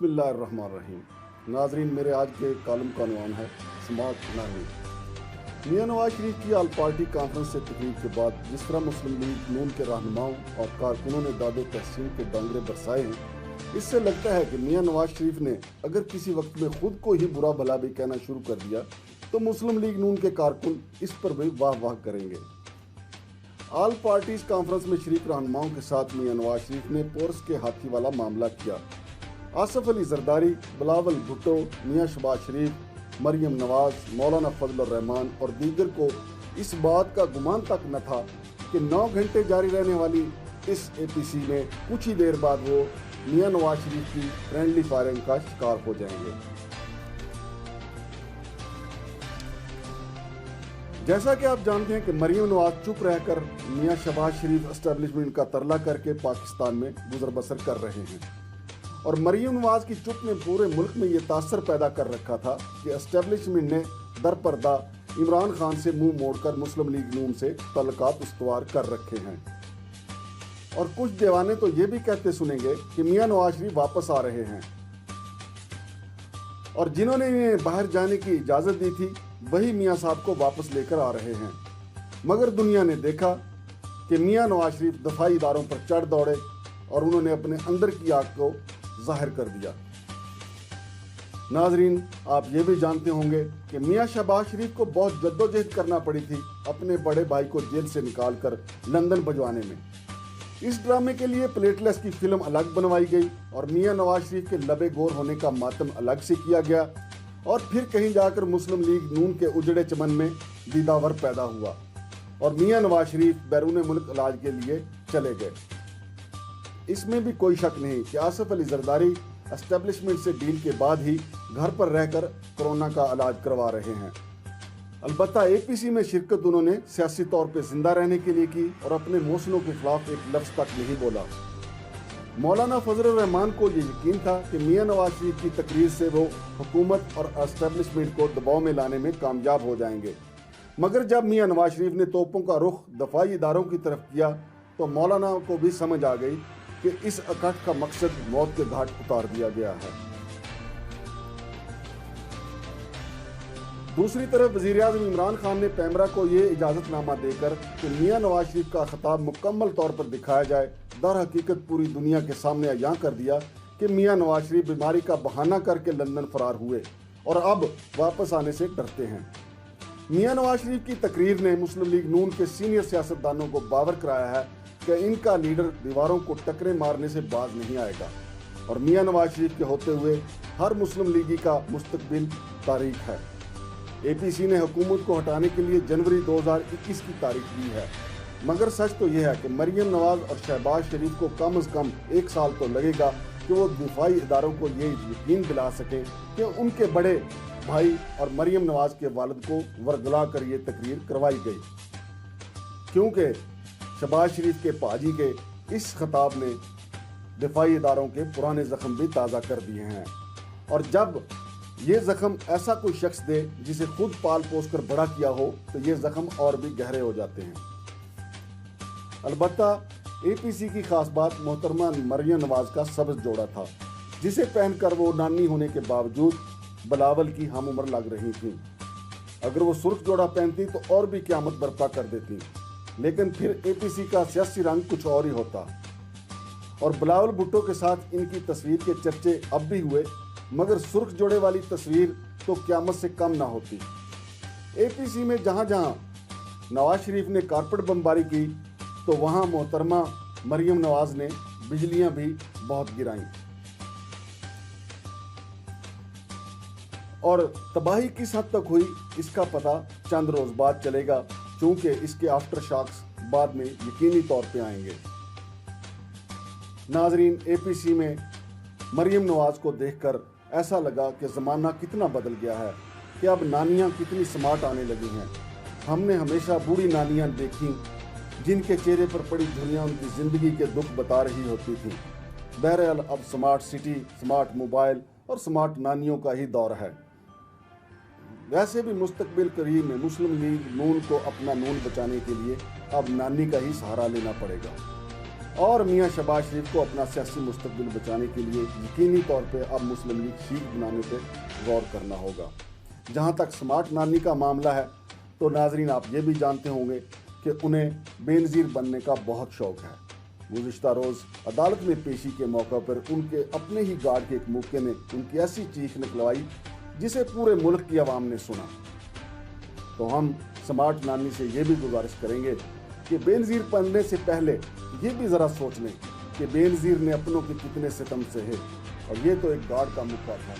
بسم اللہ الرحمن الرحیم۔ ناظرین، میرے آج کے کالم کا عنوان ہے سمارٹ نانی۔ میاں نواز شریف کی آل پارٹی کانفرنس سے تقریب کے بعد جس طرح مسلم لیگ نون کے رہنماؤں اور کارکنوں نے داد و تحسین کے ڈانگرے برسائے ہیں، اس سے لگتا ہے کہ میاں نواز شریف نے اگر کسی وقت میں خود کو ہی برا بھلا بھی کہنا شروع کر دیا تو مسلم لیگ نون کے کارکن اس پر بھی واہ واہ کریں گے۔ آل پارٹیز کانفرنس میں شریک رہنماؤں کے ساتھ میاں نواز شریف نے پورس کے ہاتھی والا معاملہ کیا۔ آصف علی زرداری، بلاول بھٹو، میاں شہباز شریف، مریم نواز، مولانا فضل الرحمان اور دیگر کو اس بات کا گمان تک نہ تھا کہ 9 گھنٹے جاری رہنے والی اس اے پی سی میں کچھ ہی دیر بعد وہ میاں نواز شریف کی فرینڈلی فائرنگ کا شکار ہو جائیں گے۔ جیسا کہ آپ جانتے ہیں کہ مریم نواز چپ رہ کر میاں شہباز شریف اسٹیبلشمنٹ کا ترلا کر کے پاکستان میں گزر بسر کر رہے ہیں، اور مریم نواز کی چپ نے پورے ملک میں یہ تاثر پیدا کر رکھا تھا کہ اسٹیبلشمنٹ نے در پردہ عمران خان سے منہ موڑ کر مسلم لیگ نون سے تعلقات استوار کر رکھے ہیں۔ اور کچھ دیوانے تو یہ بھی کہتے سنیں گے کہ میاں نواز شریف واپس آ رہے ہیں، اور جنہوں نے انہیں باہر جانے کی اجازت دی تھی وہی میاں صاحب کو واپس لے کر آ رہے ہیں۔ مگر دنیا نے دیکھا کہ میاں نواز شریف دفاعی اداروں پر چڑھ دوڑے اور انہوں نے اپنے اندر کی آگ کو ظاہر کر دیا۔ ناظرین، آپ یہ بھی جانتے ہوں گے کہ میاں شہباز شریف کو بہت جدوجہد کرنا پڑی تھی اپنے بڑے بھائی کو جیل سے نکال کر لندن بھجوانے میں۔ اس ڈرامے کے لیے پلیٹلیس کی فلم الگ بنوائی گئی اور میاں نواز شریف کے لبے گور ہونے کا ماتم الگ سے کیا گیا، اور پھر کہیں جا کر مسلم لیگ نون کے اجڑے چمن میں دیداور پیدا ہوا اور میاں نواز شریف بیرون ملک علاج کے لیے چلے گئے۔ اس میں بھی کوئی شک نہیں کہ آصف علی زرداری اسٹیبلشمنٹ سے ڈیل کے بعد ہی گھر پر رہ کر کورونا کا علاج کروا رہے ہیں۔ البتہ اے پی سی میں شرکت انہوں نے سیاسی طور پہ زندہ رہنے کے لیے کی اور اپنے موسنوں کے خلاف ایک لفظ تک نہیں بولا۔ مولانا فضل الرحمان کو یہ یقین تھا کہ میاں نواز شریف کی تقریر سے وہ حکومت اور اسٹیبلشمنٹ کو دباؤ میں لانے میں کامیاب ہو جائیں گے، مگر جب میاں نواز شریف نے توپوں کا رخ دفاعی اداروں کی طرف کیا تو مولانا کو بھی سمجھ آ گئی کہ اس اکٹھ کا مقصد موت کے گھاٹ اتار دیا گیا ہے۔ دوسری طرف وزیر اعظم عمران خان نے پیمرا کو یہ اجازت نامہ دے کر کہ میاں نواز شریف کا خطاب مکمل طور پر دکھایا جائے، در حقیقت پوری دنیا کے سامنے عیاں کر دیا کہ میاں نواز شریف بیماری کا بہانہ کر کے لندن فرار ہوئے اور اب واپس آنے سے ڈرتے ہیں۔ میاں نواز شریف کی تقریر نے مسلم لیگ نون کے سینئر سیاستدانوں کو باور کرایا ہے کہ ان کا لیڈر دیواروں کو ٹکرے مارنے سے باز نہیں آئے گا، اور میاں نواز شریف کے ہوتے ہوئے ہر مسلم لیگی کا مستقبل تاریخ ہے۔ اے پی سی نے حکومت کو ہٹانے کے لیے جنوری 2021 کی تاریخ دی ہے، مگر سچ تو یہ ہے کہ مریم نواز اور شہباز شریف کو کم از کم 1 سال تو لگے گا کہ وہ دفاعی اداروں کو یہ یقین دلا سکیں کہ ان کے بڑے بھائی اور مریم نواز کے والد کو ورگلا کر یہ تقریر کروائی گئی، کیونکہ شہباز شریف کے پاجی کے اس خطاب نے دفاعی اداروں کے پرانے زخم بھی تازہ کر دیے ہیں، اور جب یہ زخم ایسا کوئی شخص دے جسے خود پال پوس کر بڑا کیا ہو تو یہ زخم اور بھی گہرے ہو جاتے ہیں۔ البتہ اے پی سی کی خاص بات محترمہ مریم نواز کا سبز جوڑا تھا، جسے پہن کر وہ نانی ہونے کے باوجود بلاول کی ہم عمر لگ رہی تھیں۔ اگر وہ سرخ جوڑا پہنتی تو اور بھی قیامت برپا کر دیتی، لیکن پھر اے پی سی کا سیاسی رنگ کچھ اور ہی ہوتا، اور بلاول بھٹو کے ساتھ ان کی تصویر کے چرچے اب بھی ہوئے، مگر سرخ جوڑے والی تصویر تو قیامت سے کم نہ ہوتی۔ اے پی سی میں جہاں جہاں نواز شریف نے کارپٹ بمباری کی تو وہاں محترمہ مریم نواز نے بجلیاں بھی بہت گرائیں، اور تباہی کس حد تک ہوئی اس کا پتہ چند روز بعد چلے گا، چونکہ اس کے آفٹر شاکس بعد میں یقینی طور پہ آئیں گے۔ ناظرین، اے پی سی میں مریم نواز کو دیکھ کر ایسا لگا کہ زمانہ کتنا بدل گیا ہے، کہ اب نانیاں کتنی سمارٹ آنے لگی ہیں۔ ہم نے ہمیشہ بوڑھی نانیاں دیکھیں جن کے چہرے پر پڑی جھریاں ان کی زندگی کے دکھ بتا رہی ہوتی تھیں۔ بہرحال اب سمارٹ سٹی، سمارٹ موبائل اور سمارٹ نانیوں کا ہی دور ہے۔ ویسے بھی مستقبل قریب میں مسلم لیگ نون کو اپنا نون بچانے کے لیے اب نانی کا ہی سہارا لینا پڑے گا۔ اور میاں شہباز شریف کو اپنا سیاسی مستقبل بچانے کے لیے یقینی طور پہ اب مسلم لیگ شیخ بنانے پہ غور کرنا ہوگا۔ جہاں تک سمارٹ نانی کا معاملہ ہے تو ناظرین آپ یہ بھی جانتے ہوں گے کہ انہیں بے نظیر بننے کا بہت شوق ہے۔ گزشتہ روز عدالت میں پیشی کے موقع پر ان کے اپنے ہی گارڈ کے ایک موقع نے ان کی ایسی چیخ نکلوائی جسے پورے ملک کی عوام نے سنا۔ تو ہم سمارٹ نانی سے یہ بھی گزارش کریں گے کہ بے نظیر بننے سے پہلے یہ بھی ذرا سوچ لیں کہ بے نظیر نے اپنوں کے کتنے ستم سہے، اور یہ تو ایک گارڈ کا موقع تھا۔